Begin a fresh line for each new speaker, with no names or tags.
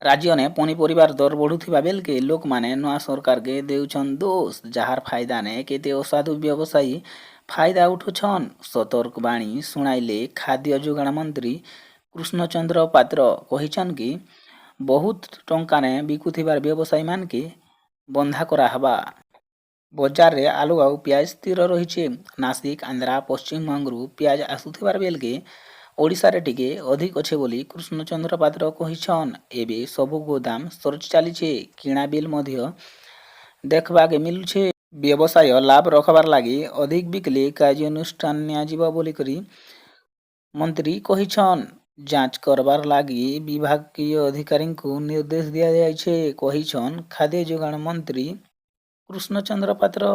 राज्य पनीपरिबार दर बढ़ुवा बेलके लोक माने नुआ सरकार के देउछन दोष जार फायदा ने केते असाधु व्यवसायी फायदा उठुछन। सतर्क बाणी शुणाइले खाद्य जोगाण मंत्री कृष्णचंद्र पात्र कहिछन कि बहुत टंका ने बिकुथिबार व्यवसायी मान के बंधा कराहबा। बजार रे आलू आउ प्याज स्थिर रही। नासिक आंध्रा पश्चिमबंगरू प्याज आसुथिबार बेलके ओडिशा रे टिके अधिक अच्छे बोली कृष्णचंद्र पात्र कहिछन। एबे सबु गोदाम सर्च चलीछे किणा बिल मध्य देखबा के मिलुछे। व्यवसाय लाभ रखबार लागि अधिक बिकले कार्यानुष्ठान नियाजिबा बोली करी मंत्री कहिछन। जांच करबार लागि विभागीय अधिकारी को निर्देश दिया जायछे कहिछन खाद्य जोगाण मंत्री कृष्णचंद्र पात्र।